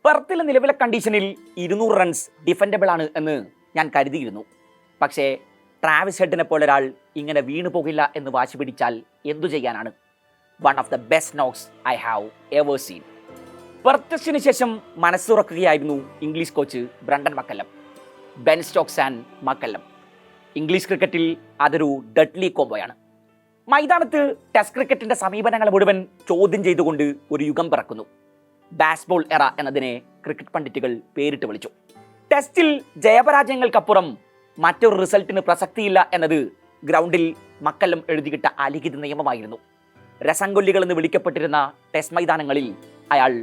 പെർത്തിലെ നിലവിലെ കണ്ടീഷനിൽ 200 റൺസ് ഡിഫൻഡബിൾ ആണ് എന്ന് ഞാൻ കരുതിയിരുന്നു. പക്ഷേ ട്രാവിസ് ഹെഡിനെ പോലെ ഒരാൾ ഇങ്ങനെ വീണു പോകില്ല എന്ന് വാശി പിടിച്ചാൽ എന്തു ചെയ്യാനാണ്? One of the best knocks I have ever seen. Perth ടെസ്റ്റിന് ശേഷം മനസ്സുറക്കുകയായിരുന്നു English coach Brendon McCullum. Ben Stokes and McCullum. English ക്രിക്കറ്റിൽ അതൊരു ഡെഡ്ലി കോംബോയാണ്. മൈതാനത്ത് ടെസ്റ്റ് ക്രിക്കറ്റിന്റെ സമീപനങ്ങൾ മുഴുവൻ ചോദ്യം ചെയ്തുകൊണ്ട് ഒരു യുഗം പിറക്കുന്നു. ബാസ്ബോൾ എറ എന്നതിനെ ക്രിക്കറ്റ് പണ്ഡിറ്റുകൾ പേരിട്ട് വിളിച്ചു. ടെസ്റ്റിൽ ജയപരാജയങ്ങൾക്കപ്പുറം മറ്റൊരു റിസൾട്ടിന് പ്രസക്തിയില്ല എന്നത് ഗ്രൗണ്ടിൽ മക്കല്ലം എഴുതിയിട്ട അലിഖിത നിയമമായിരുന്നു. രസംകൊല്ലികൾ എന്ന് വിളിക്കപ്പെട്ടിരുന്ന ടെസ്റ്റ് മൈതാനങ്ങളിൽ അയാൾ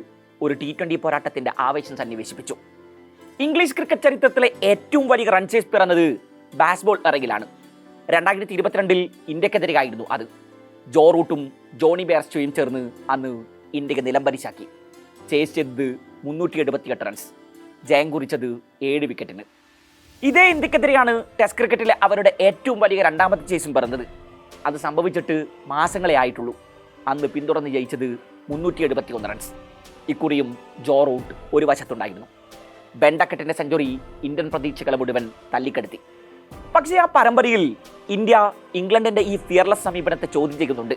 ഒരു T20 പോരാട്ടത്തിന്റെ ആവേശം സന്നിവേശിപ്പിച്ചു. ഇംഗ്ലീഷ് ക്രിക്കറ്റ് ചരിത്രത്തിലെ ഏറ്റവും വലിയ റൺ ചേസ് പിറന്നത് ബാസ്ബോൾ എറയിലാണ്. 2022 ഇന്ത്യക്കെതിരെയായിരുന്നു അത്. ജോ റൂട്ടും ജോണി ബെയർസ്റ്റോയും ചേർന്ന് അന്ന് ഇന്ത്യക്ക് നിലംപരിശാക്കി. ചേസ് ചെയ്തത് 378 റൺസ്, ജയം കുറിച്ചത് 7 വിക്കറ്റിന്. ഇതേ ഇന്ത്യക്കെതിരെയാണ് ടെസ്റ്റ് ക്രിക്കറ്റിലെ അവരുടെ ഏറ്റവും വലിയ രണ്ടാമത്തെ ചേസും പിറന്നത്. അത് സംഭവിച്ചിട്ട് മാസങ്ങളെ ആയിട്ടുള്ളൂ. അന്ന് പിന്തുടർന്ന് ജയിച്ചത് 371 റൺസ്. ഇക്കുറിയും ജോ റൂട്ട് ഒരു വശത്തുണ്ടായിരുന്നു. ബെൻ ഡക്കറ്റിന്റെ സെഞ്ചുറി ഇന്ത്യൻ പ്രതീക്ഷകളെ മുഴുവൻ തല്ലിക്കെടുത്തി. പക്ഷേ ആ പരമ്പരയിൽ ഇന്ത്യ ഇംഗ്ലണ്ടിന്റെ ഈ ഫിയർലെസ് സമീപനത്തെ ചോദ്യം ചെയ്യുന്നുണ്ട്.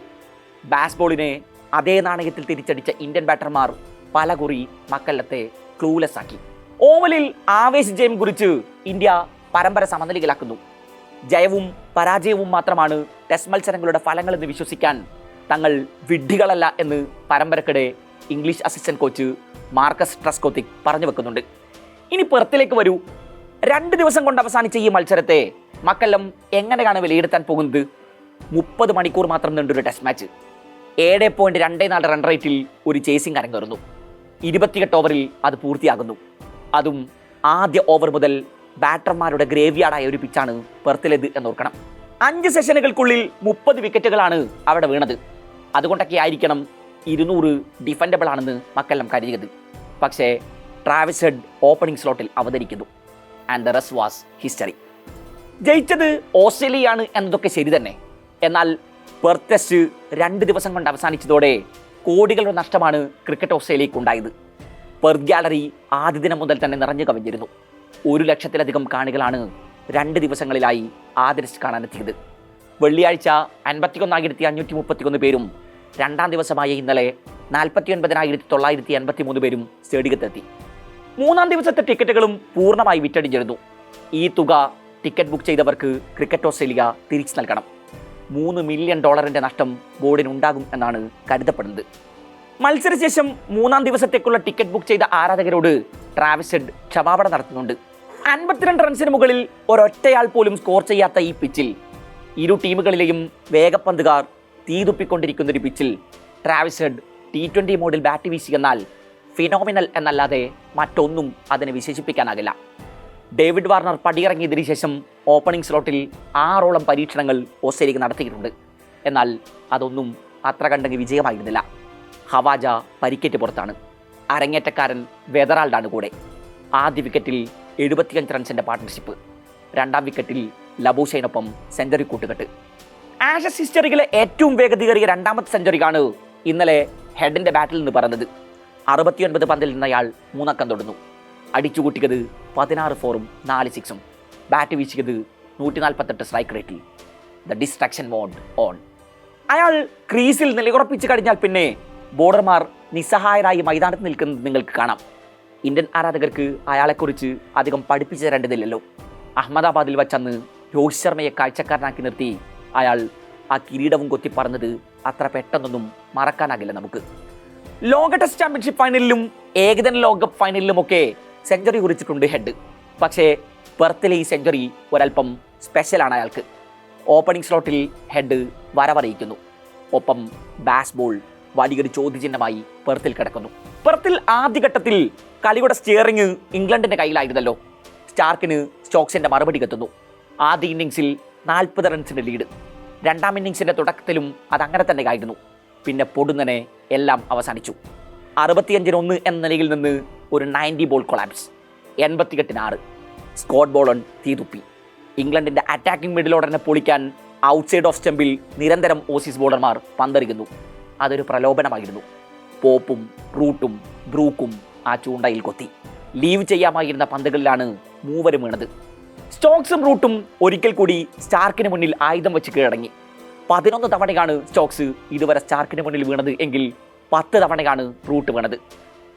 ബാസ്ബോളിനെ അതേ നാണയത്തിൽ തിരിച്ചടിച്ച ഇന്ത്യൻ ബാറ്റർമാർ പലകുറി മക്കല്ലത്തെ ക്ലൂലെസ് ആക്കി. ഓവലിൽ ആവേശജയം കുറിച്ച് ഇന്ത്യ പരമ്പര സമനിലയിലാക്കുന്നു. ജയവും പരാജയവും മാത്രമാണ് ടെസ്റ്റ് മത്സരങ്ങളുടെ ഫലങ്ങളെന്ന് വിശ്വസിക്കാൻ തങ്ങൾ വിഡ്ഢികളല്ല എന്ന് പരമ്പരക്കിടെ ഇംഗ്ലീഷ് അസിസ്റ്റന്റ് കോച്ച് മാർക്കസ് ട്രസ്കോത്തിക് പറഞ്ഞു വെക്കുന്നുണ്ട്. ഇനി പെർത്തിലേക്ക് വരൂ. 2 ദിവസം കൊണ്ട് അവസാനിച്ച ഈ മത്സരത്തെ മക്കല്ലം എങ്ങനെയാണ് വിലയിരുത്താൻ പോകുന്നത്? 30 മണിക്കൂർ മാത്രം നീണ്ടൊരു ടെസ്റ്റ് മാച്ച്. 7.24 റൺ റേറ്റിൽ ഒരു ചേസിംഗ് അരങ്ങേറുന്നു. 28 ഓവറിൽ അത് പൂർത്തിയാകുന്നു. അതും ആദ്യ ഓവർ മുതൽ ബാറ്റർമാരുടെ ഗ്രേവ്യാർഡായ ഒരു പിച്ചാണ് പെർത്തിലേത് എന്നോർക്കണം. 5 സെഷനുകൾക്കുള്ളിൽ 30 വിക്കറ്റുകളാണ് അവിടെ വീണത്. അതുകൊണ്ടൊക്കെ ആയിരിക്കണം 200 ഡിഫൻഡബിൾ ആണെന്ന് മക്കല്ലം കരുതിയത്. പക്ഷേ ട്രാവിസ് ഹെഡ് ഓപ്പണിംഗ് സ്ലോട്ടിൽ അവതരിക്കുന്നു. And the rest was history. ജയിച്ചത് ഓസ്ട്രേലിയയാണ് എന്നതൊക്കെ ശരി തന്നെ. എന്നാൽ പെർത്ത് ടെസ്റ്റ് 2 ദിവസം കൊണ്ട് അവസാനിച്ചതോടെ കോടികളുടെ നഷ്ടമാണ് ക്രിക്കറ്റ് ഓസ്ട്രേലിയക്ക് ഉണ്ടായത്. പെർത്ത് ഗാലറി ആദ്യ ദിനം മുതൽ തന്നെ നിറഞ്ഞു കവിഞ്ഞിരുന്നു. 1 ലക്ഷത്തിലധികം കാണികളാണ് 2 ദിവസങ്ങളിലായി ആദ്യ ടെസ്റ്റ് കാണാനെത്തിയത്. വെള്ളിയാഴ്ച 51,531 പേരും രണ്ടാം ദിവസമായ ഇന്നലെ 49,983 പേരും സ്റ്റേഡിയത്തെത്തി. 3-ാം ദിവസത്തെ ടിക്കറ്റുകളും പൂർണ്ണമായി വിറ്റഴിഞ്ഞിരുന്നു. ഈ തുക ടിക്കറ്റ് ബുക്ക് ചെയ്തവർക്ക് ക്രിക്കറ്റ് ഓസ്ട്രേലിയ തിരിച്ചു നൽകണം. $3 മില്യൺ നഷ്ടം ബോർഡിനുണ്ടാകും എന്നാണ് കരുതപ്പെടുന്നത്. മത്സരശേഷം 3-ാം ദിവസത്തേക്കുള്ള ടിക്കറ്റ് ബുക്ക് ചെയ്ത ആരാധകരോട് ട്രാവിസ് ഹെഡ് ക്ഷമാപണം നടത്തുന്നുണ്ട്. 52 റൺസിന് മുകളിൽ ഒരൊറ്റയാൾ പോലും സ്കോർ ചെയ്യാത്ത ഈ പിച്ചിൽ, ഇരു ടീമുകളിലെയും വേഗപ്പന്തുകാർ തീതുപ്പിക്കൊണ്ടിരിക്കുന്ന ഒരു പിച്ചിൽ ട്രാവിസ് ഹെഡ് T20 മോഡിൽ ബാറ്റ് വീശി എന്നാൽ ഫിനോമിനൽ എന്നല്ലാതെ മറ്റൊന്നും അതിനെ വിശേഷിപ്പിക്കാനാകില്ല. ഡേവിഡ് വാർണർ പടിയിറങ്ങിയതിനു ശേഷം ഓപ്പണിംഗ് സ്ലോട്ടിൽ 6ഓളം പരീക്ഷണങ്ങൾ ഓസ്ട്രേലിയ നടത്തിയിട്ടുണ്ട്. എന്നാൽ അതൊന്നും അത്ര കണ്ടെങ്കിൽ വിജയമായിരുന്നില്ല. ഹവാജ പരിക്കേറ്റ് പുറത്താണ്. അരങ്ങേറ്റക്കാരൻ വെതറാൾഡാണ് കൂടെ. ആദ്യ വിക്കറ്റിൽ 75 റൺസിൻ്റെ പാർട്ട്ണർഷിപ്പ്. 2-ാം വിക്കറ്റിൽ ലബൂഷൈനൊപ്പം സെഞ്ചുറി കൂട്ടുകെട്ട്. ആഷസ് ഹിസ്റ്ററിയിലെ ഏറ്റവും വേഗതയേറിയ 2ാമത്തെ സെഞ്ചുറിയാണ് ഇന്നലെ ഹെഡിൻ്റെ ബാറ്റിൽ നിന്ന് പറഞ്ഞത്. 69 പന്തിൽ നിന്നയാൾ 3 അക്കം തൊടുന്നു. അടിച്ചുകൂട്ടിയത് 16 ഫോറും 4 സിക്സും. ബാറ്റ് വീശിയത് 148 സ്ട്രൈക്ക് റേറ്റിൽ. The distraction mode on. അയാൾ ക്രീസിൽ നിലയുറപ്പിച്ച് കഴിഞ്ഞാൽ പിന്നെ ബോളർമാർ നിസ്സഹായരായി മൈതാനത്ത് നിൽക്കുന്നത് നിങ്ങൾക്ക് കാണാം. ഇന്ത്യൻ ആരാധകർക്ക് അയാളെക്കുറിച്ച് അധികം പഠിപ്പിച്ചു തരേണ്ടതില്ലല്ലോ. അഹമ്മദാബാദിൽ വച്ചന്ന് രോഹിത് ശർമ്മയെ കാഴ്ചക്കാരനാക്കി നിർത്തി അയാൾ ആ കിരീടവും കൊത്തി പറഞ്ഞത് അത്ര പെട്ടെന്നൊന്നും മറക്കാനാകില്ല നമുക്ക്. ലോക ടെസ്റ്റ് ചാമ്പ്യൻഷിപ്പ് ഫൈനലിലും ഏകദിന ലോകകപ്പ് ഫൈനലിലുമൊക്കെ സെഞ്ചുറി കുറിച്ചിട്ടുണ്ട് ഹെഡ്. പക്ഷേ പെർത്തിലെ ഈ സെഞ്ചുറി ഒരൽപ്പം സ്പെഷ്യലാണ് അയാൾക്ക്. ഓപ്പണിംഗ് സ്ലോട്ടിൽ ഹെഡ് വരവറിയിക്കുന്നു. ഒപ്പം ബാസ്ബോൾ വലിയൊരു ചോദ്യചിഹ്നമായി പെർത്തിൽ കിടക്കുന്നു. പെർത്തിൽ ആദ്യഘട്ടത്തിൽ കളിയുടെ സ്റ്റിയറിംഗ് ഇംഗ്ലണ്ടിൻ്റെ കയ്യിലായിരുന്നല്ലോ. സ്റ്റാർക്കിന് സ്റ്റോക്സിൻ്റെ മറുപടി എത്തുന്നു. ആദ്യ ഇന്നിങ്സിൽ 40 റൺസിൻ്റെ ലീഡ്. 2-ാം ഇന്നിങ്സിൻ്റെ തുടക്കത്തിലും അതങ്ങനെ തന്നെ ആയിരുന്നു. പിന്നെ പൊടുന്നനെ എല്ലാം അവസാനിച്ചു. 65-1 എന്ന നിലയിൽ നിന്ന് ഒരു 90 ബോൾ കൊളാപ്സ്. 88-6 സ്കോട്ട് ബോളൺ തീതുപ്പി. ഇംഗ്ലണ്ടിൻ്റെ അറ്റാക്കിംഗ് മിഡിൽ ഓർഡറിനെ പൊളിക്കാൻ ഔട്ട്സൈഡ് ഓഫ് സ്റ്റംപിൽ നിരന്തരം ഓസീസ് ബോളർമാർ പന്തെറിയുന്നു. അതൊരു പ്രലോഭനമായിരുന്നു. പോപ്പും റൂട്ടും ബ്രൂക്കും ആ ചൂണ്ടയിൽ കൊത്തി. ലീവ് ചെയ്യാമായിരുന്ന പന്തുകളിലാണ് മൂവരും വീണത്. സ്റ്റോക്സും റൂട്ടും ഒരിക്കൽ കൂടി സ്റ്റാർക്കിന് മുന്നിൽ ആയുധം വെച്ച് കീഴടങ്ങി. 11 തവണയാണ് സ്റ്റോക്സ് ഇതുവരെ സ്റ്റാർക്കിന് മുന്നിൽ വീണത് എങ്കിൽ 10 തവണയാണ് റൂട്ട് വീണത്.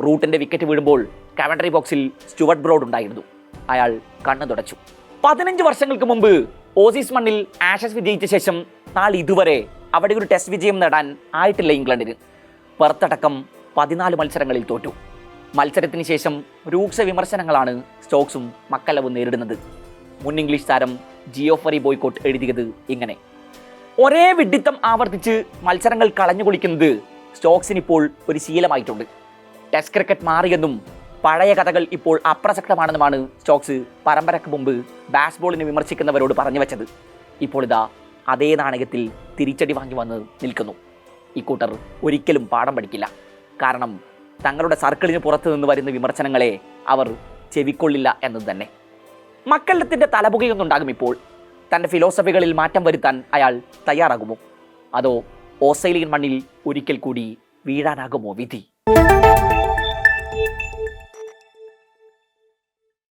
റൂട്ടിന്റെ വിക്കറ്റ് വീഴുമ്പോൾ കമന്ററി ബോക്സിൽ സ്റ്റുവർട്ട് ബ്രോഡ് ഉണ്ടായിരുന്നു. അയാൾ കണ്ണു തുടച്ചു. 15 വർഷങ്ങൾക്ക് മുമ്പ് ഓസീസ് മണ്ണിൽ ആഷസ് വിജയിച്ച ശേഷം ഇതുവരെ അവിടെ ഒരു ടെസ്റ്റ് വിജയം നേടാൻ ആയിട്ടില്ല ഇംഗ്ലണ്ടിന്. പെർത്തടക്കം 14 മത്സരങ്ങളിൽ തോറ്റു. മത്സരത്തിന് ശേഷം രൂക്ഷ വിമർശനങ്ങളാണ് സ്റ്റോക്സും മക്കല്ലവും നേരിടുന്നത്. മുൻ ഇംഗ്ലീഷ് താരം ജിയോഫറി ബോയ്കോട്ട് എഴുതിയത് ഇങ്ങനെ: ഒരേ വിഡ്ഢിത്തം ആവർത്തിച്ച് മത്സരങ്ങൾ കളഞ്ഞുകുളിക്കുന്നത് സ്റ്റോക്സിന് ഇപ്പോൾ ഒരു ശീലമായിട്ടുണ്ട്. ടെസ്റ്റ് ക്രിക്കറ്റ് മാറിയെന്നും പഴയ കഥകൾ ഇപ്പോൾ അപ്രസക്തമാണെന്നുമാണ് സ്റ്റോക്സ് പരമ്പരയ്ക്ക് മുമ്പ് ബാസ്ബോളിനെ വിമർശിക്കുന്നവരോട് പറഞ്ഞു വെച്ചത്. ഇപ്പോൾ ഇതാ അതേ നാണയത്തിൽ തിരിച്ചടി വാങ്ങി വന്ന് നിൽക്കുന്നു. ഇക്കൂട്ടർ ഒരിക്കലും പാഠം പഠിക്കില്ല. കാരണം തങ്ങളുടെ സർക്കിളിന് പുറത്തു നിന്ന് വരുന്ന വിമർശനങ്ങളെ അവർ ചെവിക്കൊള്ളില്ല എന്നത് തന്നെ. മക്കല്ലത്തിൻ്റെ തലപുകയൊന്നുണ്ടാകും ഇപ്പോൾ. തൻ്റെ ഫിലോസഫികളിൽ മാറ്റം വരുത്താൻ അയാൾ തയ്യാറാകുമോ? അതോ ഓസ്ട്രേലിയൻ മണ്ണിൽ ഒരിക്കൽ കൂടി വീഴാനാകുമോ വിധി?